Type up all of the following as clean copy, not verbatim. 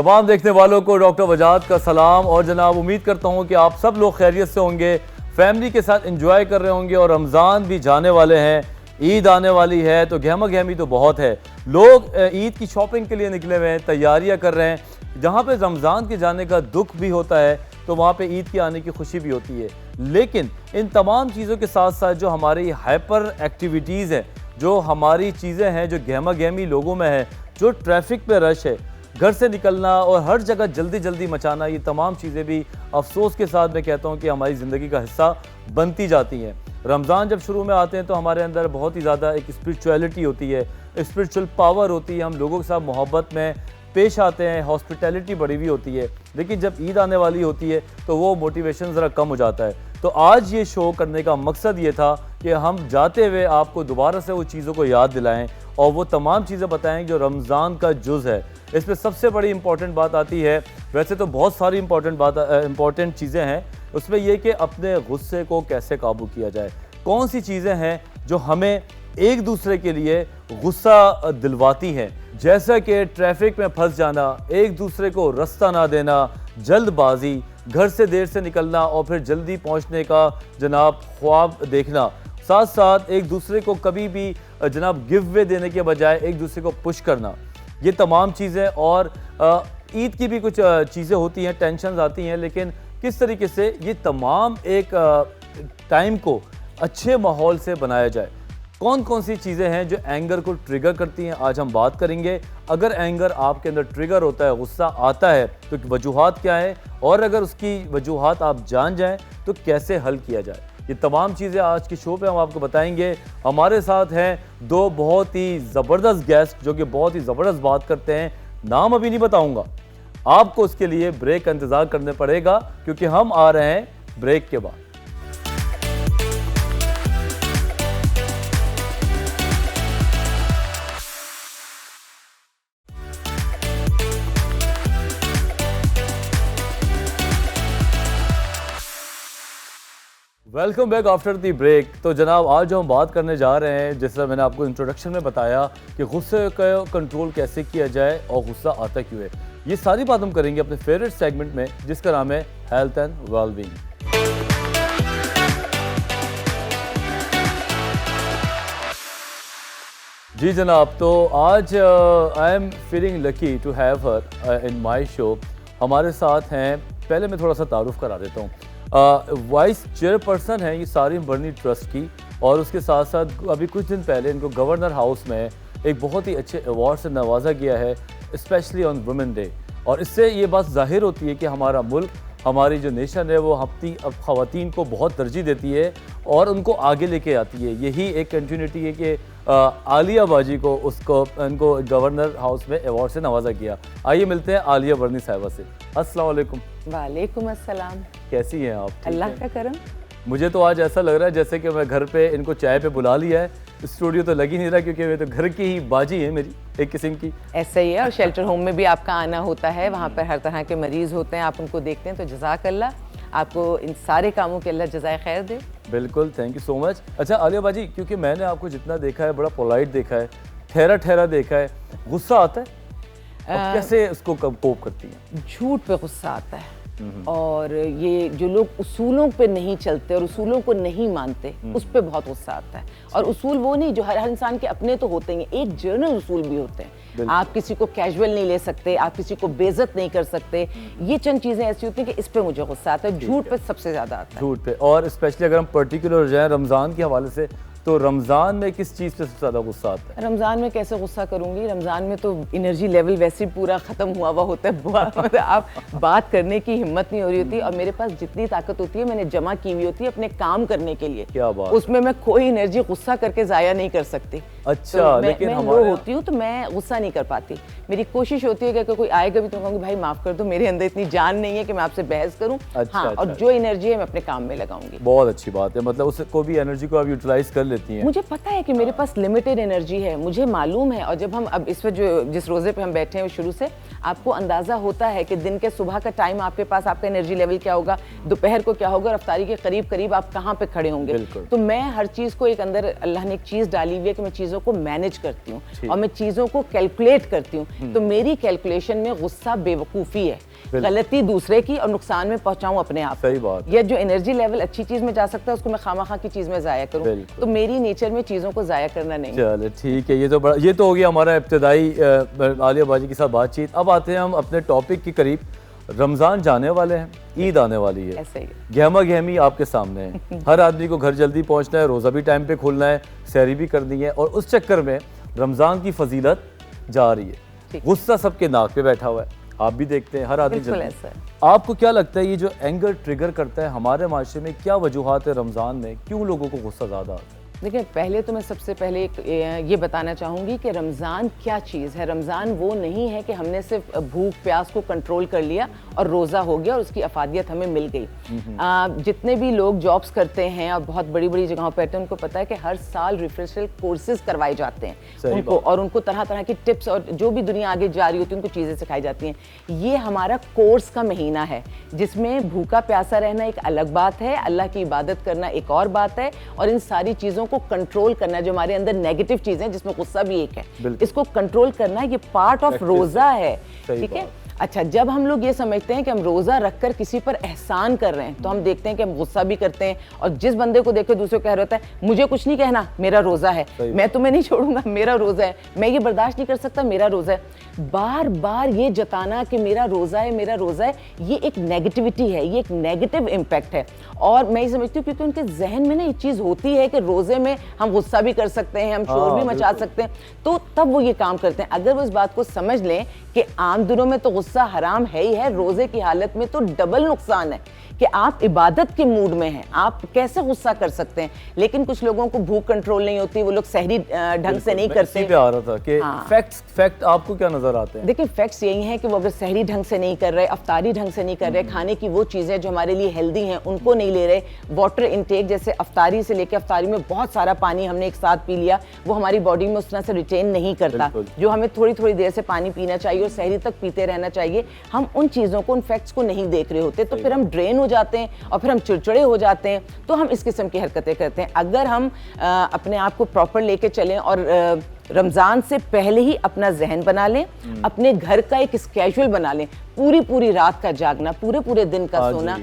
तमाम देखने वालों को डॉक्टर वजाद का सलाम। और जनाब उम्मीद करता हूँ कि आप सब लोग खैरियत से होंगे, फैमिली के साथ एंजॉय कर रहे होंगे। और रमज़ान भी जाने वाले हैं, ईद आने वाली है, तो गहमा गहमी तो बहुत है। लोग ईद की शॉपिंग के लिए निकले हुए हैं, तैयारियां कर रहे हैं। जहाँ पे रमज़ान के जाने का दुख भी होता है तो वहाँ पे ईद के आने की खुशी भी होती है। लेकिन इन तमाम चीज़ों के साथ साथ जो हमारी हाइपर एक्टिविटीज़ हैं, जो हमारी चीज़ें हैं, जो गहमा गहमी लोगों में है, जो ट्रैफिक पे रश है, घर से निकलना और हर जगह जल्दी जल्दी मचाना, ये तमाम चीज़ें भी अफसोस के साथ मैं कहता हूँ कि हमारी ज़िंदगी का हिस्सा बनती जाती हैं। रमज़ान जब शुरू में आते हैं तो हमारे अंदर बहुत ही ज़्यादा एक स्पिरिचुअलिटी होती है, स्पिरिचुअल पावर होती है, हम लोगों के साथ मोहब्बत में पेश आते हैं, हॉस्पिटैलिटी बढ़ी हुई होती है। लेकिन जब ईद आने वाली होती है तो वो मोटिवेशन ज़रा कम हो जाता है। तो आज ये शो करने का मकसद ये था कि हम जाते हुए आपको दोबारा से वो चीज़ों को याद दिलाएं और वो तमाम चीज़ें बताएं जो रमज़ान का जुज़ है। इसमें सबसे बड़ी इंपॉर्टेंट बात आती है, वैसे तो बहुत सारी इंपॉर्टेंट चीज़ें हैं, उसमें यह कि अपने गुस्से को कैसे काबू किया जाए। कौन सी चीज़ें हैं जो हमें एक दूसरे के लिए गुस्सा दिलवाती हैं, जैसा कि ट्रैफिक में फंस जाना, एक दूसरे को रास्ता ना देना, जल्दबाजी, घर से देर से निकलना और फिर जल्दी पहुंचने का जनाब ख्वाब देखना, साथ साथ एक दूसरे को कभी भी जनाब गिव वे देने के बजाय एक दूसरे को पुश करना, ये तमाम चीज़ें। और ईद की भी कुछ चीज़ें होती हैं, टेंशन आती हैं, लेकिन किस तरीके से ये तमाम एक टाइम को अच्छे माहौल से बनाया जाए। कौन कौन सी चीज़ें हैं जो एंगर को ट्रिगर करती हैं, आज हम बात करेंगे। अगर एंगर आपके अंदर ट्रिगर होता है, गुस्सा आता है, तो वजूहात क्या है, और अगर उसकी वजूहात आप जान जाएं तो कैसे हल किया जाए। ये तमाम चीज़ें आज के शो पे हम आपको बताएंगे। हमारे साथ हैं दो बहुत ही ज़बरदस्त गेस्ट जो कि बहुत ही ज़बरदस्त बात करते हैं। नाम अभी नहीं बताऊंगा, आपको उसके लिए ब्रेक का इंतज़ार करना पड़ेगा, क्योंकि हम आ रहे हैं ब्रेक के बाद। Welcome back after the break. तो जनाब आज जो हम बात करने जा रहे हैं, जिस तरह मैंने आपको इंट्रोडक्शन में बताया कि गुस्से का कंट्रोल कैसे किया जाए और गुस्सा आता क्यों है, ये सारी बात हम करेंगे अपने फेवरेट सेगमेंट में, जिसका नाम है हेल्थ एंड वेलबींग। जी जनाब, तो आज I am feeling lucky to have her in my show. हमारे साथ हैं, पहले मैं थोड़ा सा तारुफ करा देता हूँ, वाइस चेयरपर्सन है ये सारी बर्नी ट्रस्ट की, और उसके साथ साथ अभी कुछ दिन पहले इनको गवर्नर हाउस में एक बहुत ही अच्छे अवार्ड से नवाजा गया है, स्पेशली ऑन वुमेन डे। और इससे ये बात जाहिर होती है कि हमारा मुल्क, हमारी जो नेशन है, वो अब ख़वातीन को बहुत तरजीह देती है और उनको आगे लेके आती है। यही एक कंटिन्यूटी है कि आलिया बाजी को इनको गवर्नर हाउस में अवार्ड से नवाजा किया। आइए मिलते हैं आलिया बर्नी साहिबा से। अस्सलाम वालेकुम। वालेकुम अस्सलाम। कैसी हैं आप? अल्लाह का करम। मुझे तो आज ऐसा लग रहा है जैसे कि मैं घर पे इनको चाय पे बुला लिया है। स्टूडियो तो लग ही नहीं रहा, क्योंकि वे तो घर की ही बाजी है मेरी एक किस्म की। ऐसा ही है, और शेल्टर होम में भी आपका आना होता है, वहाँ पर हर तरह के मरीज़ होते हैं, आप उनको देखते हैं। तो जज़ाकल्लाह, आपको इन सारे कामों के अल्लाह जज़ाए खैर दे। बिल्कुल, थैंक यू सो मच। अच्छा आलिया बाजी, क्योंकि मैंने आपको जितना देखा है, बड़ा पोलाइट देखा है, ठहरा ठहरा देखा है, गुस्सा आता है अब कैसे उसको कोप करती हैं? झूठ पे गुस्सा आता है, और ये जो लोग उसूलों पे नहीं चलते और उसूलों को नहीं मानते, उस पे बहुत गुस्सा आता है। और उसूल वो नहीं जो हर इंसान के अपने तो होते हैं, एक जर्नल उसूल भी होते हैं। आप किसी को कैजुअल नहीं ले सकते, आप किसी को बेइज्जत नहीं कर सकते। ये चंद चीज़ें ऐसी होती हैं कि इस पे मुझे गुस्सा आता है। झूठ पे सबसे ज़्यादा आता है। झूठ पे, और स्पेशली अगर हम पर्टिकुलर हो जाए रमज़ान के हवाले से, तो रमज़ान में किस चीज़ पे सबसे ज़्यादा गुस्सा आता है? रमज़ान में कैसे गुस्सा करूँगी? रमज़ान में तो एनर्जी लेवल वैसे ही पूरा ख़त्म हुआ हुआ होता है। मतलब आप बात करने की हिम्मत नहीं हो रही होती, और मेरे पास जितनी ताकत होती है मैंने जमा की हुई होती है अपने काम करने के लिए। क्या बात! उसमें मैं कोई एनर्जी गुस्सा करके ज़ाया नहीं कर सकती। अच्छा, तो लेकिन मैं लो होती हूँ तो मैं गुस्सा नहीं कर पाती। मेरी कोशिश होती है कि अगर कोई आएगा भी तो कहूँगी भाई माफ़ कर दो, मेरे अंदर इतनी जान नहीं है कि मैं आपसे बहस करूँ। अच्छा, हाँ, और जो एनर्जी है मैं अपने काम में लगाऊंगी। बहुत अच्छी बात है, मतलब उसको भी एनर्जी को आप यूटिलाइज कर लेती हैं? मुझे पता है कि मेरे पास लिमिटेड एनर्जी है, मुझे मालूम है। और जब हम अब इस वक्त जिस रोज़े पे हम बैठे हैं शुरू से आपको अंदाज़ा होता है कि दिन के सुबह का टाइम आपके पास आपका एनर्जी लेवल क्या होगा, दोपहर को क्या होगा, रफ्तारी के करीब करीब आप कहाँ पे खड़े होंगे। तो मैं हर चीज़ को एक अंदर अल्लाह ने एक चीज़ डाली हुई है कि मैं चीज़ों को मैनेज करती हूँ और मैं चीज़ों को कैलकुलेट करती हूँ। तो मेरी कैलकुलेशन में गुस्सा बेवकूफ़ी है, गलती दूसरे की और नुकसान में पहुंचाऊं अपने आप। सही बात। या जो एनर्जी लेवल अच्छी चीज में जा सकता है उसको मैं खामा-खा की चीज में जाया करूं। तो मेरी नेचर में चीजों को जाया करना नहीं। चले ठीक है, ये तो हो गया हमारा इब्तिदाई आलिया बाजी के साथ बातचीत। अब आते हैं हम अपने टॉपिक के करीब। रमज़ान जाने वाले हैं, ईद आने वाली है, ऐसे ही गहमा गहमी आपके सामने है। हर आदमी को घर जल्दी पहुंचना है, रोज़ा भी टाइम पे खोलना है, सहरी भी करनी है और उस चक्कर में रमज़ान की फजीलत जा रही है। गुस्सा सबके नाक पे बैठा हुआ है, आप भी देखते हैं हर आदमी जल्दी। आपको क्या लगता है ये जो एंगर ट्रिगर करता है हमारे माशरे में, क्या वजूहात है रमज़ान में, क्यों लोगों को गुस्सा ज़्यादा आता है? देखिए, पहले तो मैं सबसे पहले ये बताना चाहूँगी कि रमज़ान क्या चीज़ है। रमज़ान वो नहीं है कि हमने सिर्फ भूख प्यास को कंट्रोल कर लिया और रोज़ा हो गया और उसकी अफादियत हमें मिल गई। जितने भी लोग जॉब्स करते हैं और बहुत बड़ी बड़ी जगहों पर रहते हैं उनको पता है कि हर साल रिफ्रेशल कोर्सेज करवाए जाते हैं उनको, और उनको तरह तरह की टिप्स और जो भी दुनिया आगे जा रही होती है उनको चीज़ें सिखाई जाती हैं। ये हमारा कोर्स का महीना है जिसमें भूखा प्यासा रहना एक अलग बात है, अल्लाह की इबादत करना एक और बात है, और इन सारी चीज़ों को कंट्रोल करना, जो हमारे अंदर नेगेटिव चीजें जिसमें गुस्सा भी एक है, इसको कंट्रोल करना ये पार्ट ऑफ रोजा है। ठीक है। अच्छा, जब हम लोग ये समझते हैं कि हम रोज़ा रखकर किसी पर एहसान कर रहे हैं तो हम देखते हैं कि हम गुस्सा भी करते हैं, और जिस बंदे को देख के दूसरे को कह रहा होता है मुझे कुछ नहीं कहना, मेरा रोज़ा है, मैं तुम्हें नहीं छोड़ूंगा, मेरा रोज़ा है, मैं ये बर्दाश्त नहीं कर सकता, मेरा रोज़ा है। बार बार ये जताना कि मेरा रोज़ा है, मेरा रोज़ा है, ये एक नेगेटिविटी है, ये एक नेगेटिव इम्पैक्ट है। और मैं ये समझती हूँ क्योंकि उनके जहन में ना ये चीज़ होती है कि रोज़े में हम गुस्सा भी कर सकते हैं, हम शोर भी मचा सकते हैं, तो तब वो ये काम करते हैं। अगर वो इस बात को समझ लें कि आम दिनों में तो गुस्सा हराम है ही है, रोजे की हालत में तो डबल नुकसान है कि आप इबादत के मूड में हैं, आप कैसे गुस्सा कर सकते हैं। लेकिन कुछ लोगों को भूख कंट्रोल नहीं होती, वो लोग सहरी ढंग से नहीं करते। पे आ रहा था कि फैक्ट आपको क्या नजर आते हैं? देखिए, फैक्ट्स यही हैं कि वो अगर सहरी ढंग से नहीं कर रहे, अफ्तारी ढंग से नहीं कर रहे, खाने की वो चीज़ें जो हमारे लिए हेल्दी हैं उनको नहीं ले रहे, वाटर इनटेक जैसे अफ्तारी से लेकर अफ्तारी में बहुत सारा पानी हमने एक साथ पी लिया, वो हमारी बॉडी में उस तरह से रिटेन नहीं करता जो हमें थोड़ी थोड़ी देर से पानी पीना चाहिए और सहरी तक पीते रहना चाहिए। हम उन चीज़ों को, उन फैक्ट्स को नहीं देख रहे होते, तो फिर हम ड्रेन हो जाते हैं और फिर हम चिड़चिड़े हो जाते हैं, तो हम इस किस्म की हरकतें करते हैं। अगर हम अपने आप को प्रॉपर लेके चलें और रमज़ान से पहले ही अपना जहन बना लें, अपने घर का एक स्केड्यूल बना लें, पूरी पूरी रात का जागना, पूरे पूरे दिन का सोना,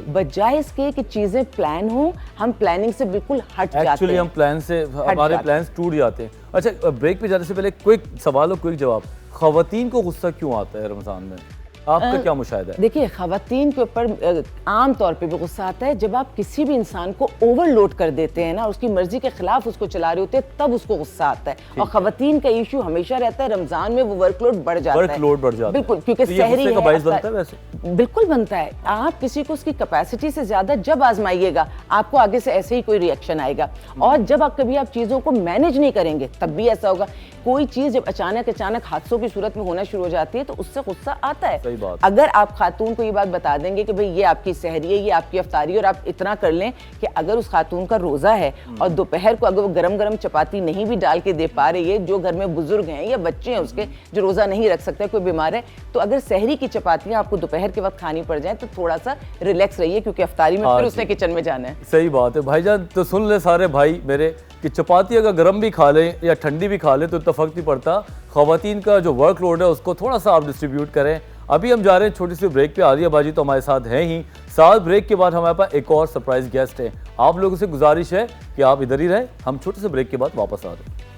बजाय इसके कि चीज़ें प्लान हो, हम प्लानिंग से बिल्कुल हट जाते हैं। एक्चुअली हम प्लान से हमारे प्लान्स टूट जाते हैं। अच्छा, ब्रेक पे जाने से पहले क्विक सवाल और क्विक जवाब, ख़वातीन को गुस्सा क्यों आता है रमज़ान में? आपका क्या मुशाहिदा है? देखिए, ख़वातीन के ऊपर आम तौर पे भी गुस्सा आता है जब आप किसी भी इंसान को ओवरलोड कर देते हैं ना, उसकी मर्जी के खिलाफ उसको चला रहे होते हैं, तब उसको गुस्सा आता है। और ख़वातीन का इशू हमेशा रहता है रमज़ान में, वो वर्कलोड बढ़ जाता है। बिल्कुल, क्योंकि सहरी है, बनता है वैसे बिल्कुल बनता है। आप किसी को उसकी कैपेसिटी से ज्यादा जब आजमाइएगा, आपको आगे से ऐसे ही कोई रिएक्शन आएगा। और जब आप कभी आप चीजों को मैनेज नहीं करेंगे तब भी ऐसा होगा। कोई चीज जब अचानक हादसों की सूरत में होना शुरू हो जाती है तो उससे गुस्सा आता है। अगर आप खातून को ये बात बता देंगे कि भाई ये आपकी सहरी है, ये आपकी अफ्तारी, और आप इतना कर लें कि अगर उस खातून का रोजा है और दोपहर को अगर वो गरम गरम चपाती नहीं भी डाल के दे पा रही है, जो घर में बुजुर्ग हैं या बच्चे हैं उसके जो रोजा नहीं रख सकते, कोई बीमार है, तो अगर सहरी की चपातियां आपको दोपहर के वक्त खानी पड़ जाए तो थोड़ा सा रिलैक्स रहिए, क्योंकि अफ्तारी में फिर उसने किचन में जाना है। सही बात है भाईजान। तो सुन ले सारे भाई मेरे कि चपाती अगर गर्म भी खा ले या ठंडी भी खा ले तो इतना फर्क नहीं पड़ता। ख़वातीन का जो वर्कलोड है उसको थोड़ा सा आप डिस्ट्रीब्यूट करें। अभी हम जा रहे हैं छोटी सी ब्रेक पे। आलिया बाजी तो हमारे साथ हैं ही, साथ ब्रेक के बाद हमारे पास एक और सरप्राइज गेस्ट है। आप लोगों से गुजारिश है कि आप इधर ही रहें, हम छोटे से ब्रेक के बाद वापस आ रहे हैं।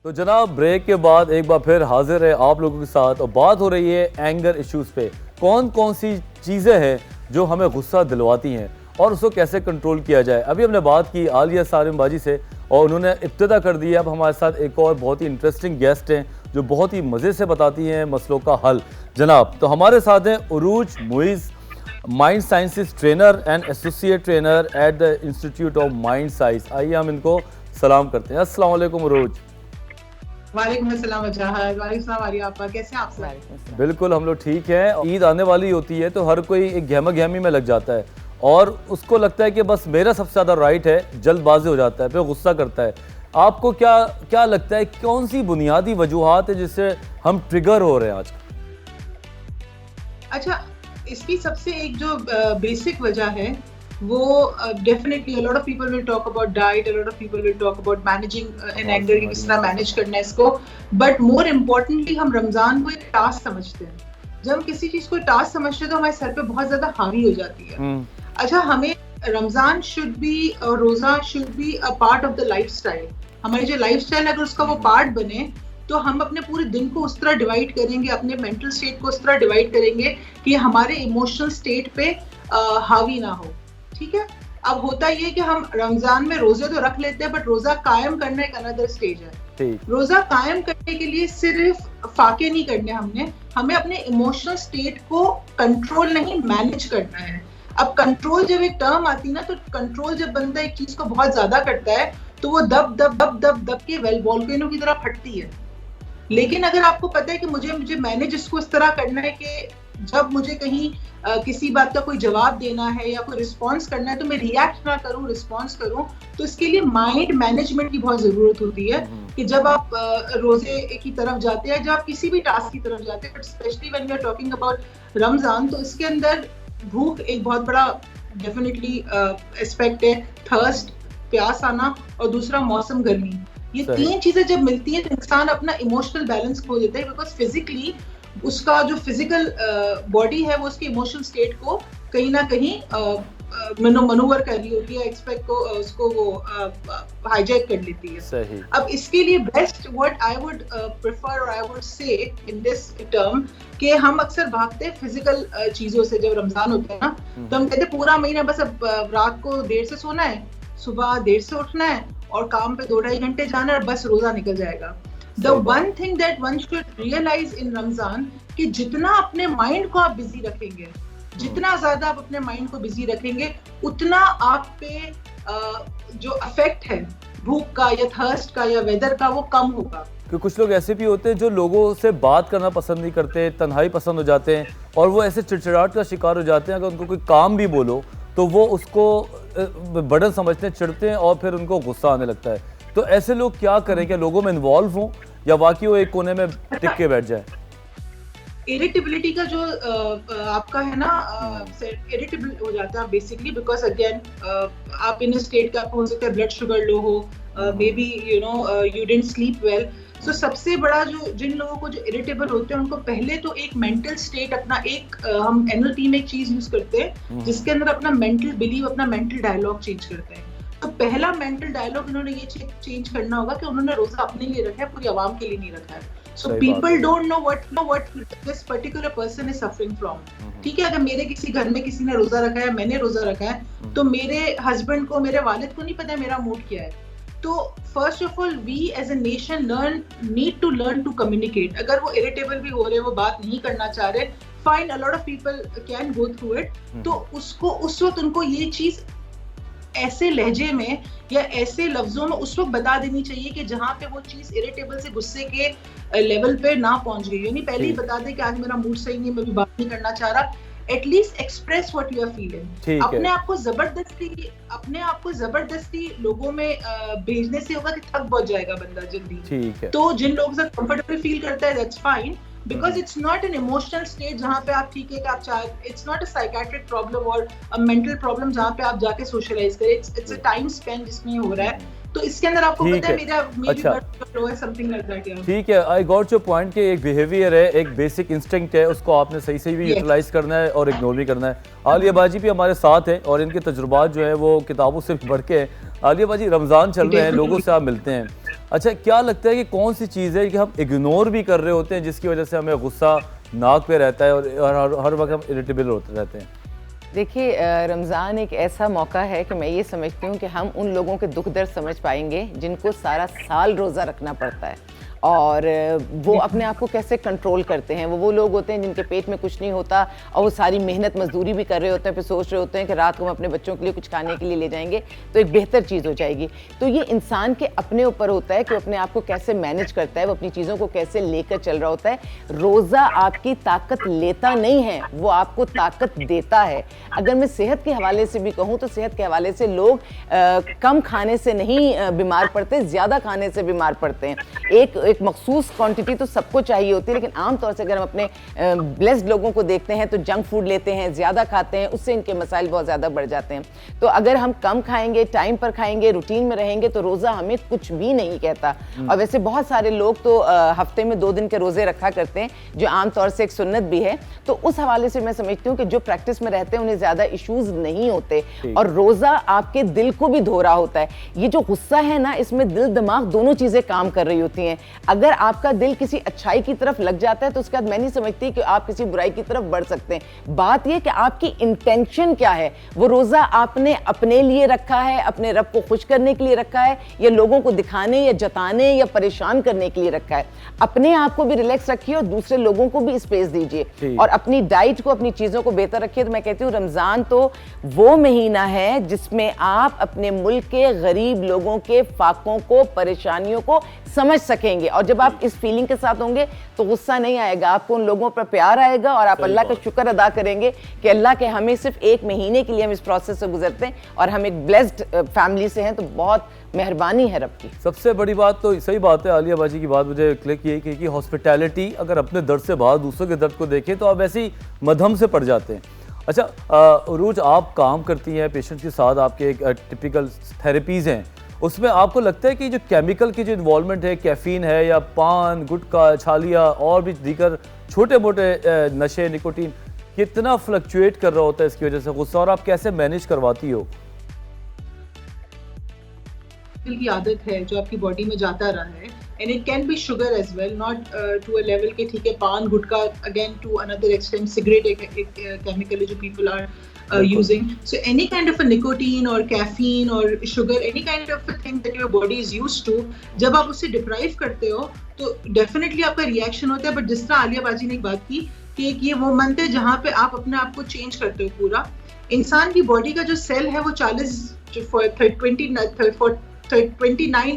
तो जनाब, ब्रेक के बाद एक बार फिर हाजिर है आप लोगों के साथ और बात हो रही है एंगर इश्यूज़ पे। कौन कौन सी चीज़ें हैं जो हमें गुस्सा दिलवाती हैं और उसको कैसे कंट्रोल किया जाए। अभी हमने बात की आलिया सारिम बाजी से और उन्होंने इब्तिदा कर दी है। अब हमारे साथ एक और बहुत ही इंटरेस्टिंग गेस्ट हैं जो बहुत ही मज़े से बताती हैं मसलों का हल। जनाब, तो हमारे साथ हैं Urooj Muiz, mind sciences trainer and associate trainer at the institute of mind science. आइए हम इनको सलाम करते हैं। अस्सलाम वालेकुम उरूज। वालेकुम अस्सलाम वजहत, वालेकुम अस्सलाम आलिया आपा, कैसे हैं आप सब? बिल्कुल हम लोग ठीक हैं। ईद आने वाली होती है तो हर कोई एक गहमा गहमी में लग जाता है और उसको लगता है कि बस मेरा सबसे ज़्यादा राइट है, जल्दबाजी हो जाता है, फिर गुस्सा करता है। आपको क्या क्या लगता है, कौन सी बुनियादी वजूहात है जिससे हम ट्रिगर हो रहे हैं आज? अच्छा, इसकी सबसे एक जो बेसिक वजह है वो definitely a lot of people will talk about diet, a lot of people will talk about managing an anger, कि किस तरह मैनेज करना है इसको, बट मोर इम्पोर्टेंटली हम रमजान को एक टास्क समझते हैं। जब हम किसी चीज को टास्क समझते हैं तो हमारे सर पे बहुत ज्यादा हावी हो जाती है। अच्छा, हमें रमजान शुड बी और रोजा should be a part of the lifestyle. हमारी जो लाइफस्टाइल अगर उसका वो पार्ट बने तो हम अपने पूरे दिन को उस तरह डिवाइड करेंगे, अपने मेंटल स्टेट को उस तरह डिवाइड करेंगे कि हमारे इमोशनल स्टेट पे हावी ना हो। ठीक है, अब होता ये कि हम रमजान में रोजे तो रख लेते हैं बट रोजा कायम करना एक अनदर स्टेज है। रोजा कायम करने के लिए सिर्फ फाके नहीं करने, हमें अपने इमोशनल स्टेट को कंट्रोल नहीं मैनेज करना है। अब कंट्रोल जब एक टर्म आती है ना, तो कंट्रोल जब बंदा एक चीज को बहुत ज्यादा करता है तो वो दब दब दब दब दब के वॉल्केनो की तरह फटती है। लेकिन अगर आपको पता है कि मुझे मैनेज इसको इस तरह करना है कि जब मुझे कहीं किसी बात का कोई जवाब देना है या कोई रिस्पॉन्स करना है तो मैं रिएक्ट ना करूं, रिस्पॉन्स करूं, तो इसके लिए माइंड मैनेजमेंट की बहुत जरूरत होती है कि जब आप रोजे की तरफ जाते हैं, जब आप किसी भी टास्क की तरफ जाते हैं, but specially when we are talking about Ramzan, तो इसके अंदर भूख एक बहुत बड़ा डेफिनेटली एस्पेक्ट है। थर्स्ट, प्यास आना, और दूसरा मौसम गर्मी। ये तीन चीजें जब मिलती हैं तो इंसान अपना इमोशनल बैलेंस खो देता है, बिकॉज फिजिकली उसका जो फिजिकल बॉडी है वो उसके इमोशनल स्टेट को कहीं ना कहीं मनोवर कर रही होती है, एक्सपेक्ट को उसको वो हाईजैक कर लेती है। सही। अब इसके लिए best what I would prefer और I would say in this term कि हम अक्सर भागते हैं फिजिकल चीजों से। जब रमजान होता है ना तो हम कहते हैं पूरा महीना बस अब रात को देर से सोना है, सुबह देर से उठना है और काम पे 2-2.5 घंटे जाना है और बस रोजा निकल जाएगा। The one thing that one should realize in Ramzan कि जितना अपने माइंड को आप बिजी रखेंगे, जितना ज्यादा आप अपने माइंड को बिजी रखेंगे, उतना आप पे जो अफेक्ट है भूख का या थर्स्ट का या वेदर का वो कम होगा। कि कुछ लोग ऐसे भी होते हैं जो लोगों से बात करना पसंद नहीं करते, तन्हाई पसंद हो जाते हैं और वो ऐसे चिड़चिड़ाहट का शिकार हो जाते हैं। अगर उनको कोई काम भी बोलो तो वो उसको बर्डन समझते हैं, चिढ़ते हैं और फिर उनको गुस्सा आने लगता है। तो ऐसे लोग क्या करें, क्या लोगों में इन्वॉल्व हों या वाकई वो एक कोने में टिक के बैठ जाए? इरिटेबिलिटी का जो आपका है ना, इरिटेबल हो जाता है बेसिकली बिकॉज अगेन आप इन स्टेट का हो सकता है ब्लड शुगर लो हो, may be you know you didn't sleep well. So सबसे बड़ा जो जिन लोगों को जो इरिटेबल होते हैं उनको पहले तो एक मेंटल स्टेट अपना एक हम NLP में एक चीज यूज करते हैं जिसके अंदर अपना मेंटल बिलीव, अपना मेंटल डायलॉग चेंज करते हैं। तो पहला मेंटल डायलॉग इन्होंने ये चेंज करना होगा कि उन्होंने रोजा अपने लिए रखा है, पूरी आवाम के लिए नहीं रखा है। So people don't know what this particular person is suffering from. ठीक है, अगर मेरे किसी घर में किसी ने रोजा रखा है, मैंने रोजा रखा है, तो मेरे हस्बैंड को, मेरे वालिद को नहीं पता मेरा मूड क्या है। तो first of all we as a nation need to learn to communicate. अगर वो इरिटेबल भी हो रहे, वो बात नहीं करना चाह रहे, fine, a lot of people can go through it. तो उसको उस वक्त उनको ये चीज ऐसे लहजे में या ऐसे लफ्जों में उस वक्त बता देनी चाहिए कि जहाँ पे वो चीज इरिटेबल से गुस्से के लेवल पे ना पहुंच गई। यानी पहले ही बता दे कि आज मेरा मूड सही नहीं, मैं भी बात नहीं करना चाह रहा। At least express what you are feeling. अपने आप को जबरदस्ती लोगों में भेजने से होगा कि थक बहुत जाएगा बंदा जल्दी। तो जिन लोगों से कंफर्टेबल फील करता है that's fine, because it's not an emotional state जहाँ पे आप ठीक है कि आप चाहे, it's not a psychiatric problem और अ मेंटल प्रॉब्लम जहाँ पे आप जाके सोशलाइज करें। इट्स अ टाइम स्पेंड जिसमें हो रहा है। तो इसके अंदर आपको पता है मेरी ब्लड फ्लो है, समथिंग लाइक दैट। ठीक है, आई गॉट योर पॉइंट कि एक बिहेवियर है, एक बेसिक इंस्टिंक्ट है, उसको आपने सही से भी यूटिलाइज करना है और इग्नोर भी करना है। आलिया बाजी भी हमारे साथ हैं और इनके तजुर्बात जो है वो किताबों से बढ़ के हैं। आलिया बाजी, रमज़ान चल रहे हैं, लोगों से आप मिलते हैं, अच्छा क्या लगता है कि कौन सी चीज़ है कि हम इग्नोर भी कर रहे होते हैं जिसकी वजह से हमें गुस्सा नाक पे रहता है और हर वक्त हम इरिटेबल होते रहते हैं? देखिए, रमज़ान एक ऐसा मौका है कि मैं ये समझती हूँ कि हम उन लोगों के दुख दर्द समझ पाएंगे जिनको सारा साल रोज़ा रखना पड़ता है और वो अपने आप को कैसे कंट्रोल करते हैं। वो लोग होते हैं जिनके पेट में कुछ नहीं होता और वो सारी मेहनत मजदूरी भी कर रहे होते हैं, फिर सोच रहे होते हैं कि रात को हम अपने बच्चों के लिए कुछ खाने के लिए ले जाएंगे तो एक बेहतर चीज़ हो जाएगी। तो ये इंसान के अपने ऊपर होता है कि अपने आप को कैसे मैनेज करता है, वो अपनी चीज़ों को कैसे लेकर चल रहा होता है। रोज़ा आपकी ताकत लेता नहीं है, वो आपको ताकत देता है। अगर मैं सेहत के हवाले से भी कहूँ तो सेहत के हवाले से लोग कम खाने से नहीं बीमार पड़ते, ज़्यादा खाने से बीमार पड़ते हैं। एक मखसूस क्वांटिटी तो सबको चाहिए होती है, लेकिन आमतौर से अगर हम अपने ब्लेस्ड लोगों को देखते हैं तो जंक फूड लेते हैं, ज़्यादा खाते हैं, उससे इनके मसाइल बहुत ज़्यादा बढ़ जाते हैं। तो अगर हम कम खाएंगे, टाइम पर खाएंगे, रूटीन में रहेंगे तो रोज़ा हमें कुछ भी नहीं कहता। और वैसे बहुत सारे लोग तो हफ्ते में 2 दिन के रोज़े रखा करते हैं, जो आमतौर से एक सुन्नत भी है। तो उस हवाले से मैं समझती हूँ कि जो प्रैक्टिस में रहते हैं उन्हें ज़्यादा इश्यूज नहीं होते। और रोज़ा आपके दिल को भी धो रहा होता है। ये जो गुस्सा है ना, इसमें दिल दिमाग दोनों चीज़ें काम कर रही होती हैं। अगर आपका दिल किसी अच्छाई की तरफ लग जाता है तो उसके बाद मैं नहीं समझती कि आप किसी बुराई की तरफ बढ़ सकते हैं। बात यह कि आपकी इंटेंशन क्या है। वो रोज़ा आपने अपने लिए रखा है, अपने रब को खुश करने के लिए रखा है, या लोगों को दिखाने या जताने या परेशान करने के लिए रखा है। अपने आप को भी रिलैक्स रखिए और दूसरे लोगों को भी स्पेस दीजिए और अपनी डाइट को, अपनी चीज़ों को बेहतर रखिए। तो मैं कहती हूँ रमज़ान तो वो महीना है जिसमें आप अपने मुल्क के गरीब लोगों के फाकों को, परेशानियों को समझ सकेंगे। और जब आप इस फीलिंग के साथ होंगे तो गुस्सा नहीं आएगा, आपको उन लोगों पर प्यार आएगा और आप अल्लाह का शुक्र अदा करेंगे कि अल्लाह के हमें सिर्फ 1 महीने के लिए हम इस प्रोसेस से गुजरते हैं और हम एक ब्लेस्ड फैमिली से हैं। तो बहुत मेहरबानी है रब की। सबसे बड़ी बात तो सही बात है, आलिया बाजी की बात मुझे क्लिक यही की कि हॉस्पिटैलिटी, अगर अपने दर्द से बाहर दूसरों के दर्द को देखें तो आप वैसे ही मध्यम से पड़ जाते हैं। अच्छा उरूज, आप काम करती हैं पेशेंट के साथ, आपके एक टिपिकल थेरेपीज़ हैं, उसमें आपको लगता है कि जो केमिकल की जो इन्वॉल्वमेंट है, कैफीन है या पान, गुटखा, छालिया और भी दीगर छोटे मोटे नशे, निकोटीन, कितना फ्लक्चुएट कर रहा होता है इसकी वजह से गुस्सा, और आप कैसे मैनेज करवाती हो? दिल की आदत है जो आपकी बॉडी में जाता रहा है, and it can be sugar as well, not to a level के ठीक है paan gutkha, again to another extent cigarette एक केमिकल जो people are using. So any kind of a nicotine or caffeine or sugar, any kind of a thing that your body is used to, जब आप उससे deprive करते हो तो definitely आपका reaction होता है। बट जिस तरह आलिया बाजी ने एक बात की कि एक ये वो मंथ है जहाँ पे आप अपने आप को चेंज करते हो पूरा। इंसान की बॉडी का जो सेल है वो 29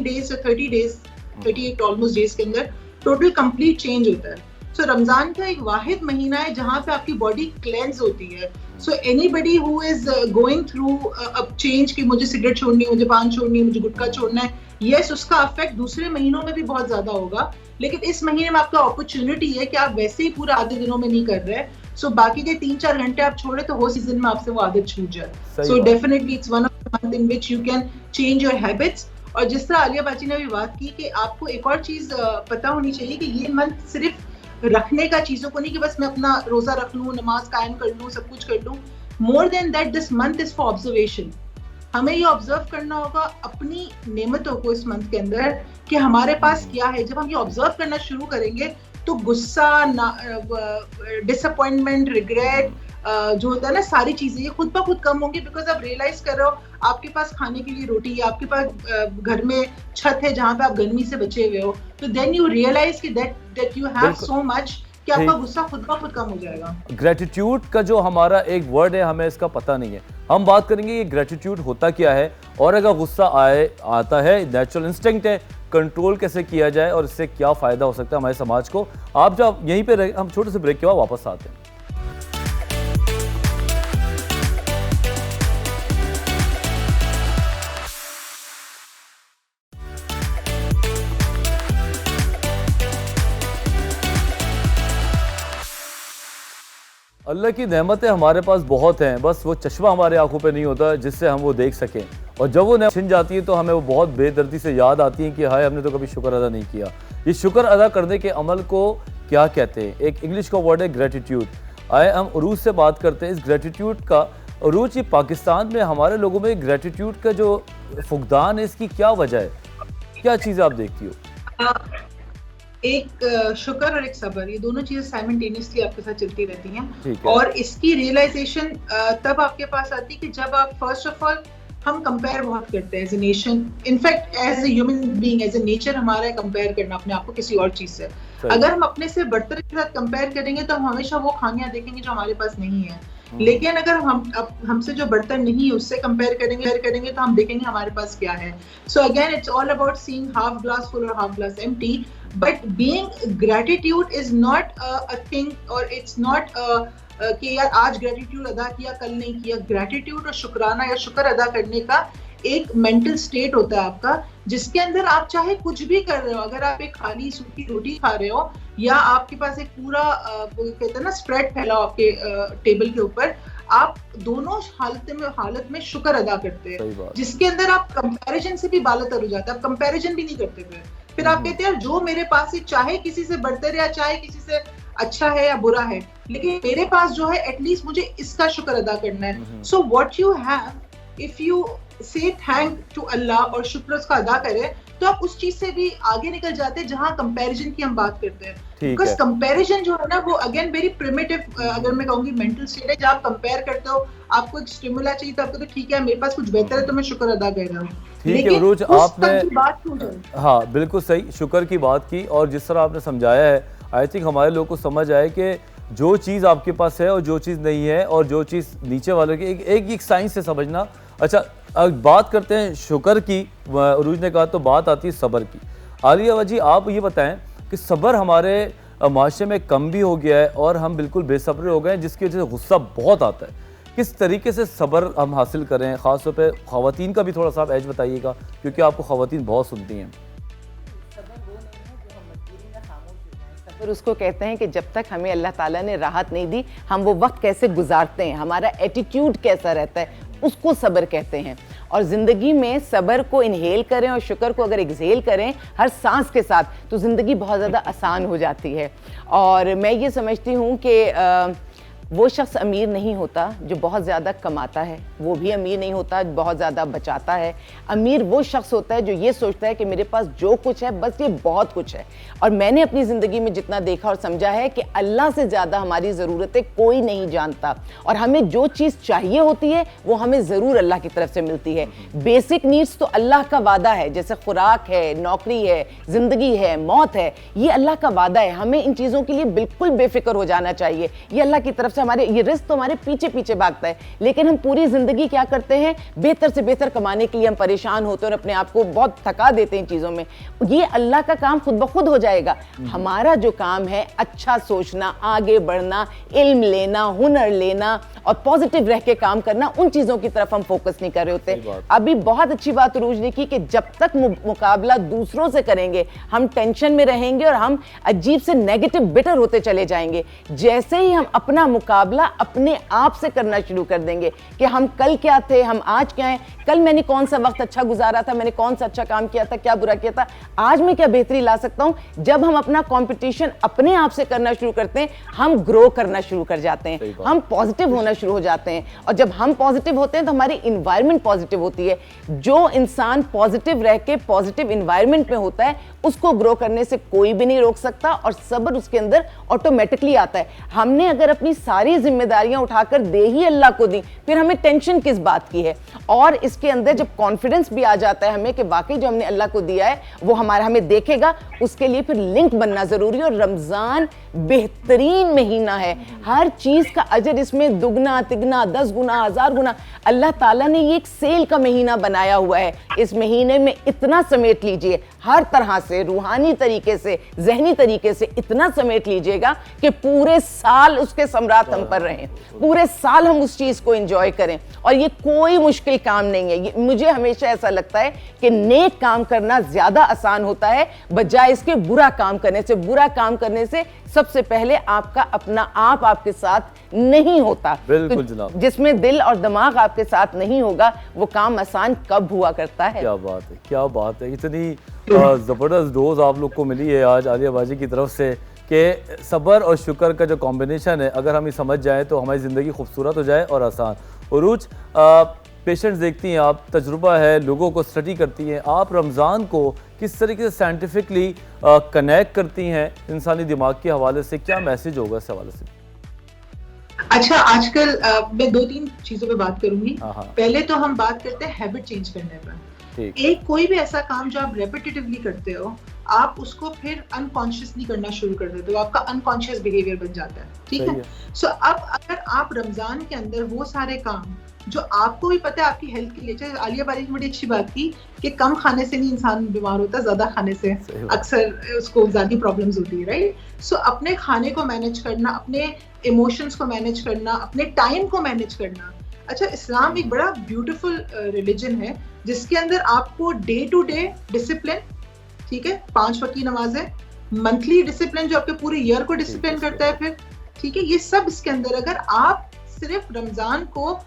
डेज या 30 डेज, 38 ऑलमोस्ट डेज के अंदर टोटल कंप्लीट चेंज होता है। सो रमजान का एक वाहिद महीना है जहाँ पे आपकी बॉडी क्लेंस होती है। So anybody who is going through अब चेंज कि मुझे सिगरेट छोड़नी है, मुझे पान छोड़नी है, मुझे गुटखा छोड़ना है, यस उसका इफेक्ट दूसरे महीनों में भी बहुत ज्यादा होगा, लेकिन इस महीने में आपका अपॉर्चुनिटी है कि आप वैसे ही पूरा आधे दिनों में नहीं कर रहे, सो बाकी के 3-4 घंटे आप छोड़े तो हो सीजन में आपसे वो आदत छूट जाए। So definitely it's one of the month in which you can change your habits. और जिस तरह आलिया बाजी ने भी बात की कि आपको एक और चीज पता होनी चाहिए कि ये मंथ सिर्फ रखने का चीजों को नहीं कि बस मैं अपना रोजा रख लूं, नमाज कायम कर लूं, सब कुछ कर लूं। More than that this month is for observation. हमें ये ऑब्जर्व करना होगा अपनी नेमतों को इस मंथ के अंदर कि हमारे पास क्या है। जब हम ये ऑब्जर्व करना शुरू करेंगे तो गुस्सा, डिसअपॉइंटमेंट, रिग्रेट जो होता है ना, सारी चीजें ये खुद ब खुद कम होंगी, बिकॉज आप रियलाइज कर रहे हो आपके पास खाने के लिए रोटी है, आपके पास घर में छत है जहाँ पे आप गर्मी से बचे हुए हो, तो देन यू रियलाइज कि that you have so much कि आपका गुस्सा खुद ब खुद कम हो जाएगा। ग्रेटिट्यूड का जो हमारा एक वर्ड है, हमें इसका पता नहीं है। हम बात करेंगे ये ग्रेटिट्यूड होता क्या है, और अगर गुस्सा आता है, नेचुरल इंस्टिंक्ट है, कंट्रोल कैसे किया जाए और इससे क्या फ़ायदा हो सकता है हमारे समाज को। आप जब यहीं पे हम छोटे से ब्रेक के बाद वापस आते हैं। अल्लाह की नेमतें हमारे पास बहुत हैं, बस वो चश्मा हमारे आंखों पे नहीं होता जिससे हम वो देख सकें, और जब वो छिन जाती है तो हमें वो बहुत बेदर्दी से याद आती है कि हाय हमने तो कभी शुक्र अदा नहीं किया। ये शुक्र अदा करने के अमल को क्या कहते हैं? एक इंग्लिश का वर्ड है ग्रेटिट्यूड। आए हम उरूज से बात करते हैं इस ग्रेटिट्यूड का। उरूज, ये पाकिस्तान में हमारे लोगों में ग्रेटिट्यूड का जो फुकदान है, इसकी क्या वजह है? क्या चीज़ आप देखती हो? एक शुक्र और एक सब्र, ये दोनों चीजें साइमल्टेनियसली आपके साथ चलती रहती हैं, और इसकी रियलाइजेशन तब आपके पास आती है कि जब आप फर्स्ट ऑफ ऑल हम कंपेयर बहुत करते हैं as a nation, in fact as a human being, as a nature हमारा है कंपेयर करना अपने आप को किसी और चीज से। अगर हम अपने से बढ़तर के साथ कंपेयर करेंगे तो हम हमेशा वो खामियां देखेंगे जो हमारे पास नहीं है। लेकिन अगर हमसे जो बढ़तर नहीं है उससे कंपेयर करेंगे तो हम देखेंगे हमारे पास क्या है। So again it's all about seeing half glass full और half glass empty, but being gratitude is not a thing, और इट्स नॉट कि यार आज ग्रैटिट्यूड अदा किया कल नहीं किया। ग्रैटिट्यूड और शुक्राना या शुक्र अदा करने का एक मेंटल स्टेट होता है आपका, जिसके अंदर आप चाहे कुछ भी कर रहे हो, अगर आप एक खाली सूखी रोटी खा रहे हो या आपके पास एक पूरा कहते हैं ना स्प्रेड फैला हो आपके टेबल के ऊपर, आप दोनों हालत में शुक्र अदा करते हैं, जिसके अंदर आप कंपैरिजन से भी बालातर हो जाते हैं। आप कंपैरिजन भी नहीं करते फिर आप कहते हैं जो मेरे पास है, चाहे किसी से बढ़तर है या चाहे किसी से अच्छा है या बुरा है, लेकिन मेरे पास जो है एटलीस्ट मुझे इसका शुक्र अदा करना है। So what you have, if you से थैंक टू अल्लाह और शुक्र उसका अदा करें, तो आप उस चीज से भी आगे निकल जाते हैं जहां कंपैरिजन की हम बात करते हैं। बिकॉज कंपैरिजन जो है ना वो अगेन वेरी प्रिमिटिव, अगर मैं कहूंगी मेंटल स्टेट है, जहां आप कंपेयर करते हो, आपको एक स्टिमुला चाहिए तो आपको तो ठीक है मेरे पास कुछ बेहतर है तो मैं शुक्र अदा कर रहा हूँ। ठीक है रोज, आपने हाँ बिल्कुल सही शुक्र की बात की, और जिस तरह आपने समझाया है आई थिंक हमारे लोग को समझ आए कि जो चीज़ आपके पास है और जो चीज़ नहीं है और जो चीज़ नीचे वाले की एक साइंस से समझना। अच्छा अब बात करते हैं शुक्र की, अरूज ने कहा तो बात आती है सब्र की। आलिया वजी आप ये बताएं कि सब्र हमारे माशरे में कम भी हो गया है और हम बिल्कुल बेसब्र हो गए हैं, जिसकी वजह से गुस्सा बहुत आता है। किस तरीके से सब्र हम हासिल करें, ख़ासतौर पे ख़वातीन का भी थोड़ा सा आप एज बताइएगा, क्योंकि आपको ख़वातीन बहुत सुनती हैं। फिर उसको कहते हैं कि जब तक हमें अल्लाह ताला ने राहत नहीं दी, हम वो वक्त कैसे गुजारते हैं, हमारा एटीट्यूड कैसा रहता है, उसको सब्र कहते हैं। और ज़िंदगी में सब्र को इनहेल करें और शुक्र को अगर एक्सहेल करें हर सांस के साथ, तो ज़िंदगी बहुत ज़्यादा आसान हो जाती है। और मैं ये समझती हूँ कि वो शख्स अमीर नहीं होता जो बहुत ज़्यादा कमाता है, वो भी अमीर नहीं होता बहुत ज़्यादा बचाता है। अमीर वो शख्स होता है जो ये सोचता है कि मेरे पास जो कुछ है बस ये बहुत कुछ है। और मैंने अपनी ज़िंदगी में जितना देखा और समझा है कि अल्लाह से ज़्यादा हमारी ज़रूरतें कोई नहीं जानता, और हमें जो चीज़ चाहिए होती है वो हमें ज़रूर अल्लाह की तरफ से मिलती है। बेसिक नीड्स तो अल्लाह का वादा है, जैसे खुराक है, नौकरी है, ज़िंदगी है, मौत है, ये अल्लाह का वादा है। हमें इन चीज़ों के लिए बिल्कुल बेफिक्र हो जाना चाहिए। ये अल्लाह की तरफ हमारे ये रिस्क तो हमारे पीछे पीछे भागता है, लेकिन हम पूरी जिंदगी क्या करते हैं, बेहतर से बेहतर कमाने के लिए हम परेशान होते हैं और अपने आप को बहुत थका देते हैं इन चीजों में। ये अल्लाह का काम खुद ब खुद हो जाएगा। हमारा जो काम है अच्छा सोचना, आगे बढ़ना, इल्म लेना, हुनर लेना और पॉजिटिव रह के काम करना, उन चीजों की तरफ हम फोकस नहीं कर रहे होते। अभी बहुत अच्छी बात उरूज ने की कि जब तक मुकाबला दूसरों से करेंगे हम टेंशन में रहेंगे और हम अजीब से नेगेटिव बिटर होते चले जाएंगे। जैसे ही हम अपना मुकाबला अपने आप से करना शुरू कर देंगे कि हम कल क्या थे, हम आज क्या हैं, कल मैंने कौन सा वक्त अच्छा गुजारा था, मैंने कौन सा अच्छा काम किया था, क्या बुरा किया था, आज मैं क्या बेहतरी ला सकता हूं। जब हम अपना कंपटीशन अपने आप से करना शुरू करते हैं, हम ग्रो करना शुरू कर जाते हैं, हम पॉजिटिव होना शुरू हो जाते हैं। और जब हम पॉजिटिव होते हैं तो हमारी इन्वायरमेंट पॉजिटिव होती है। जो इंसान पॉजिटिव रह के पॉजिटिव इन्वायरमेंट में होता है उसको ग्रो करने से कोई भी नहीं रोक सकता और सब्र उसके अंदर ऑटोमेटिकली आता है। हमने अगर अपनी सारी जिम्मेदारियां उठाकर दे ही अल्लाह को दी, फिर हमें टेंशन किस बात की है। और इसके अंदर जब कॉन्फिडेंस भी आ जाता है हमें कि वाकई जो हमने अल्लाह को दिया है वो हमें देखेगा, उसके लिए फिर लिंक बनना जरूरी है। और रमजान बेहतरीन महीना है, हर चीज का अजर इसमें दुगना तिगना 10 गुना 1000 गुना। अल्लाह ताला ने ये एक सेल का महीना बनाया हुआ है। इस महीने में इतना समेट लीजिए, हर तरह से, रूहानी तरीके से, जहनी तरीके से इतना समेट लीजिएगा कि पूरे साल उसके सम्राट हम पर रहें, पूरे साल हम उस चीज को एंजॉय करें। और ये कोई मुश्किल काम नहीं है। मुझे हमेशा ऐसा लगता है कि नेक काम करना ज्यादा आसान होता है बजाय इसके बुरा काम करने से। बुरा काम करने से सबसे पहले आपका अपना आप आपके साथ नहीं होता। बिल्कुल जनाब, जिसमें दिल और दिमाग आपके साथ नहीं होगा वो काम आसान कब हुआ करता है। क्या बात है, क्या बात है। इतनी ज़बरदस्त डोज आप लोग को मिली है आज आलिया बाजी की तरफ से कि सब्र और शुक्र का जो कॉम्बिनेशन है अगर हम ये समझ जाएं तो हमारी ज़िंदगी खूबसूरत हो जाए और आसान। उरूज पेशेंट्स देखती हैं आप, तजुर्बा है, लोगों को स्टडी करती हैं, आप रमज़ान को किस तरीके से साइंटिफिकली कनेक्ट करती हैं इंसानी दिमाग के हवाले से, क्या मैसेज होगा इस हवाले से? अच्छा, आजकल मैं 2-3 चीजों पे बात करूंगी। हाँ हाँ पहले तो हम बात करते हैं हैबिट चेंज करने पर। ठीक। एक कोई भी ऐसा काम जो आप रेपिटेटिवली करते हो, आप उसको फिर अनकॉन्शियसली करना शुरू कर देते हो, आपका अनकॉन्शियस बिहेवियर बन जाता है, ठीक सही है? है। सो अब अगर आप रमजान के अंदर वो सारे काम जो आपको भी पता है आपकी हेल्थ के लिए, जैसे आलिया बारी ने बड़ी अच्छी बात की कि कम खाने से नहीं इंसान बीमार होता, ज्यादा खाने से सही बात। अक्सर उसको ज्यादा प्रॉब्लम्स होती है, राइट? सो अपने खाने को मैनेज करना, अपने इमोशंस को मैनेज करना, अपने टाइम को मैनेज करना। अच्छा, इस्लाम एक बड़ा ब्यूटीफुल रिलीजन है जिसके अंदर आपको डे टू डे डिसिप्लिन, ठीक है, 5 वक्त की नमाज है, मंथली डिसिप्लिन जो आपके पूरे ईयर को डिसिप्लिन करता है, फिर ठीक है, ये सब इसके अंदर अगर आप सिर्फ रमजान को,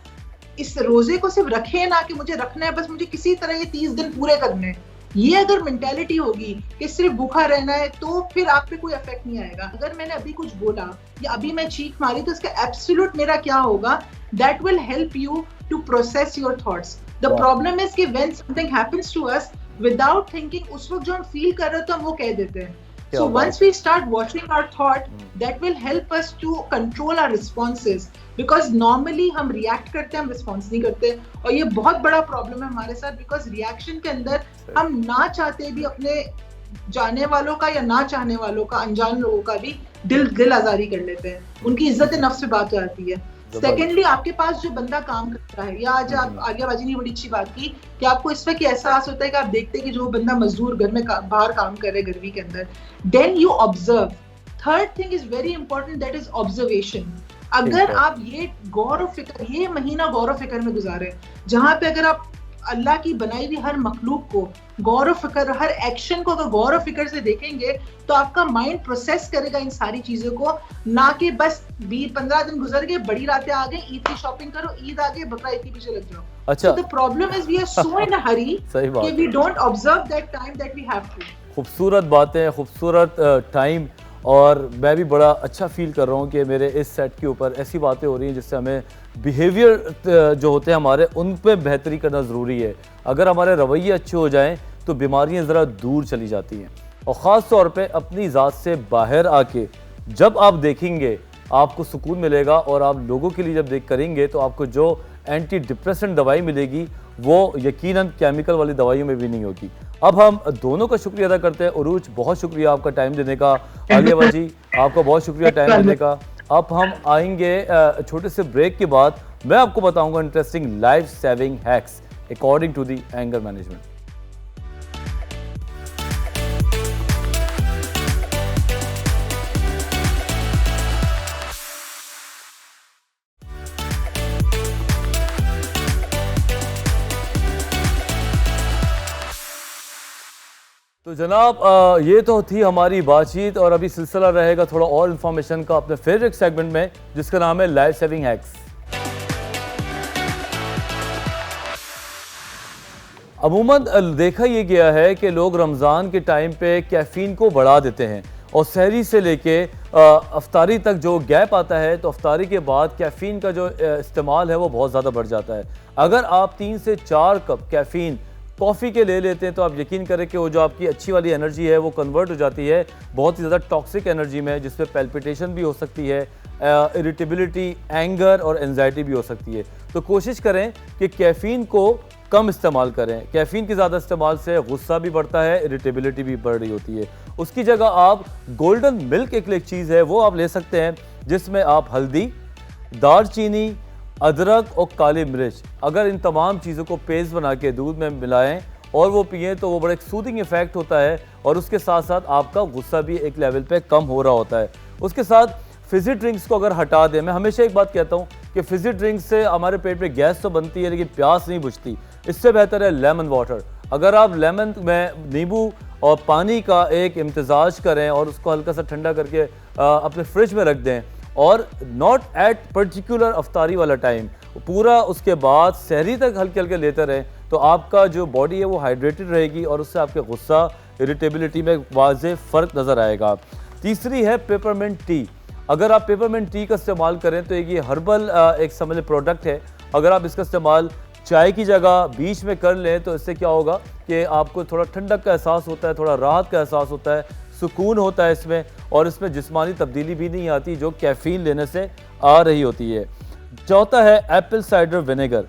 इस रोजे को सिर्फ रखे ना कि मुझे रखना है, बस मुझे किसी तरह ये 30 दिन पूरे करने हैं, ये अगर मेंटालिटी होगी कि सिर्फ भूखा रहना है, तो फिर आप पे कोई इफेक्ट नहीं आएगा। अगर मैंने अभी कुछ बोला या अभी मैं चीख मारी तो इसका एब्सोल्यूट मेरा क्या होगा, that will help you to process your thoughts. The problem is कि when something happens to us without thinking, उस वक्त जो हम फील कर रहे हो तो हम वो कह देते हैं। So once we start watching our thought, that will help us to control our responses, because normally हम react करते हैं, हम response नहीं करते, और ये बहुत बड़ा problem है हमारे साथ, because reaction के अंदर हम ना चाहते भी अपने जाने वालों का या ना चाहने वालों का, अनजान लोगों का भी दिल आजारी कर लेते हैं, उनकी इज्जत नफ्स पे बात हो जाती है। सेकेंडली, आपके पास जो बंदा काम करता है, या आज आप आलिया बाजी ने बड़ी अच्छी बात की कि आपको इस वक्त एहसास होता है कि आप देखते हैं कि जो बंदा मजदूर घर में बाहर काम कर रहे गर्मी के अंदर, then you observe. Third thing is very important, that is observation. अगर आप ये गौर फिक्र, ये महीना गौर फिक्र में गुजारे, जहां पे अगर आप अल्लाह की बनाई हुई हर मखलूक को गौर फिक्र, हर एक्शन को अगर गौर फिक्र से देखेंगे, तो आपका माइंड प्रोसेस करेगा इन सारी चीजों को, ना कि बस 15 दिन गुजर गए, बड़ी रातें आ गई, ईद की शॉपिंग करो, ईद आ गई, बकरा ईद के पीछे लग जाओ। अच्छा, the problem is we are so in a hurry सही बात कि we don't observe that time that we have to. खूबसूरत बातें, खूबसूरत टाइम, और मैं भी बड़ा अच्छा फील कर रहा हूँ कि मेरे इस सेट के ऊपर ऐसी बातें हो रही हैं जिससे हमें बिहेवियर जो होते हैं हमारे, उन पे बेहतरी करना ज़रूरी है। अगर हमारे रवैये अच्छे हो जाएं तो बीमारियां ज़रा दूर चली जाती हैं, और ख़ास तौर पे अपनी ज़ात से बाहर आके जब आप देखेंगे आपको सुकून मिलेगा, और आप लोगों के लिए जब देख करेंगे तो आपको जो एंटी डिप्रेसेंट दवाई मिलेगी वो यकीनन केमिकल वाली दवाइयों में भी नहीं होगी। अब हम दोनों का शुक्रिया अदा करते हैं। उरूज, बहुत शुक्रिया आपका टाइम देने का। आलिया बाजी, आपका बहुत शुक्रिया टाइम देने का। अब हम आएंगे छोटे से ब्रेक के बाद, मैं आपको बताऊंगा interesting life saving hacks according to the anger management. तो जनाब, ये तो थी हमारी बातचीत, और अभी सिलसिला रहेगा थोड़ा और इन्फॉर्मेशन का अपने फेवरेट सेगमेंट में, जिसका नाम है लाइफ सेविंग हैक्स। अमूमन देखा ये गया है कि लोग रमज़ान के टाइम पे कैफ़ीन को बढ़ा देते हैं, और सहरी से लेके अफ्तारी तक जो गैप आता है, तो अफ्तारी के बाद कैफ़ीन का जो इस्तेमाल है वो बहुत ज़्यादा बढ़ जाता है। अगर आप 3 से 4 कप कैफ़ीन कॉफ़ी के ले लेते हैं तो आप यकीन करें कि वो जो आपकी अच्छी वाली एनर्जी है वो कन्वर्ट हो जाती है बहुत ही ज़्यादा टॉक्सिक एनर्जी में, जिसमें पैल्पिटेशन भी हो सकती है, इरिटेबिलिटी, एंगर और एंजाइटी भी हो सकती है। तो कोशिश करें कि कैफ़ीन को कम इस्तेमाल करें। कैफ़ीन के ज़्यादा इस्तेमाल से गुस्सा भी बढ़ता है, इरिटेबिलिटी भी बढ़ रही होती है। उसकी जगह आप गोल्डन मिल्क एक चीज़ है वो आप ले सकते हैं, जिसमें आप हल्दी, दालचीनी, अदरक और काली मिर्च, अगर इन तमाम चीज़ों को पेस्ट बना के दूध में मिलाएं और वो पिएं तो वो बड़ा एक सूदिंग इफेक्ट होता है, और उसके साथ साथ आपका गुस्सा भी एक लेवल पे कम हो रहा होता है। उसके साथ फिज़ी ड्रिंक्स को अगर हटा दें, मैं हमेशा एक बात कहता हूँ कि फिज़ी ड्रिंक्स से हमारे पेट में गैस तो बनती है लेकिन प्यास नहीं बुझती। इससे बेहतर है लेमन वाटर। अगर आप लेमन में नींबू और पानी का एक इम्तिजाज करें और उसको हल्का सा ठंडा करके अपने फ्रिज में रख दें, और नॉट एट पर्टिकुलर अफ्तारी वाला टाइम, पूरा उसके बाद सहरी तक हल्के हल्के लेते रहें, तो आपका जो बॉडी है वो हाइड्रेटेड रहेगी, और उससे आपके गुस्सा, इरिटेबिलिटी में वाज़ेह फ़र्क नज़र आएगा। तीसरी है पेपरमिंट टी। अगर आप पेपरमिंट टी का इस्तेमाल करें तो ये हर्बल एक समझ प्रोडक्ट है। अगर आप इसका इस्तेमाल चाय की जगह बीच में कर लें तो इससे क्या होगा कि आपको थोड़ा ठंडक का एहसास होता है, थोड़ा राहत का एहसास होता है, सुकून होता है इसमें, और इसमें जिस्मानी तब्दीली भी नहीं आती जो कैफ़ीन लेने से आ रही होती है। चौथा है एप्पल साइडर विनेगर।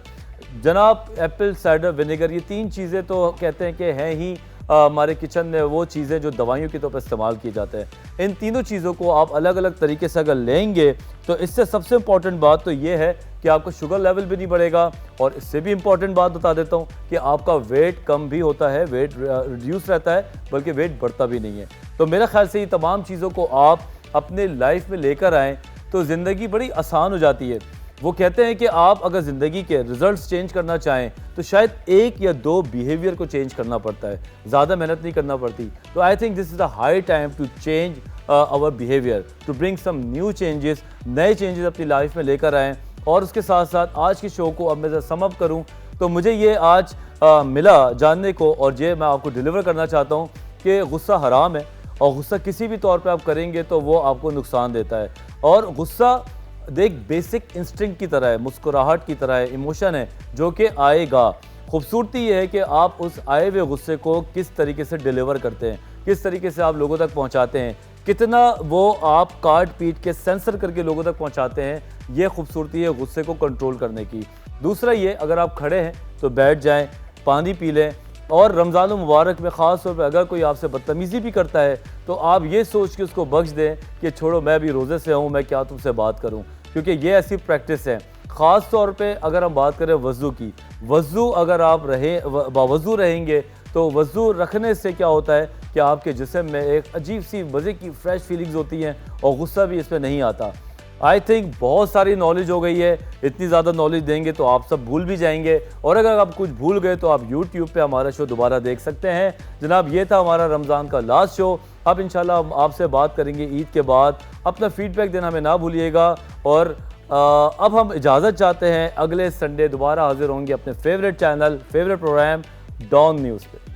जनाब एप्पल साइडर विनेगर, ये 3 चीज़ें तो कहते हैं कि हैं ही हमारे किचन में वो चीज़ें जो दवाइयों के तौर पर इस्तेमाल किए जाते हैं। इन तीनों चीज़ों को आप अलग अलग तरीके से अगर लेंगे तो इससे सबसे इम्पॉर्टेंट बात तो ये है कि आपका शुगर लेवल भी नहीं बढ़ेगा, और इससे भी इम्पॉर्टेंट बात बता देता हूँ कि आपका वेट कम भी होता है, वेट रिड्यूस रहता है, बल्कि वेट बढ़ता भी नहीं है। तो मेरा ख्याल से ये तमाम चीज़ों को आप अपने लाइफ में लेकर आएँ तो ज़िंदगी बड़ी आसान हो जाती है। वो कहते हैं कि आप अगर ज़िंदगी के रिजल्ट्स चेंज करना चाहें तो शायद 1 या 2 बिहेवियर को चेंज करना पड़ता है, ज़्यादा मेहनत नहीं करना पड़ती। तो I think this is the high time to change our behaviour, to bring some new changes, नए चेंजेस अपनी लाइफ में लेकर आएँ। और उसके साथ साथ आज के शो को अब मैं सम अप करूँ तो मुझे ये आज मिला जानने को, और ये मैं आपको डिलीवर करना चाहता हूँ कि गुस्सा हराम है, और गुस्सा किसी भी तौर पे आप करेंगे तो वो आपको नुकसान देता है। और गुस्सा एक बेसिक इंस्टिंक्ट की तरह है, मुस्कुराहट की तरह है, इमोशन है जो कि आएगा। खूबसूरती ये है कि आप उस आए हुए गुस्से को किस तरीके से डिलीवर करते हैं, किस तरीके से आप लोगों तक पहुंचाते हैं, कितना वो आप काट पीट के सेंसर करके लोगों तक पहुंचाते हैं। ये खूबसूरती है गुस्से को कंट्रोल करने की। दूसरा ये, अगर आप खड़े हैं तो बैठ जाएं, पानी पी लें, और रमज़ान मुबारक में ख़ास तौर पर अगर कोई आपसे बदतमीज़ी भी करता है तो आप ये सोच के उसको बख्श दें कि छोड़ो मैं भी रोज़े से हूँ, मैं क्या तुमसे बात करूँ, क्योंकि ये ऐसी प्रैक्टिस है। ख़ास तौर पे अगर हम बात करें वज़ू की, वज़ू अगर आप बावज़ू रहेंगे तो वज़ू रखने से क्या होता है कि आपके जिस्म में एक अजीब सी मज़े की फ्रेश फीलिंग्स होती हैं, और गुस्सा भी इसमें नहीं आता। आई थिंक बहुत सारी नॉलेज हो गई है, इतनी ज़्यादा नॉलेज देंगे तो आप सब भूल भी जाएंगे, और अगर आप कुछ भूल गए तो आप YouTube पे हमारा शो दोबारा देख सकते हैं। जनाब ये था हमारा रमज़ान का लास्ट शो। अब इंशाल्लाह हम आपसे बात करेंगे ईद के बाद। अपना फीडबैक देना हमें ना भूलिएगा, और अब हम इजाज़त चाहते हैं। अगले संडे दोबारा हाजिर होंगे अपने favourite channel, favourite programme Dawn News पे।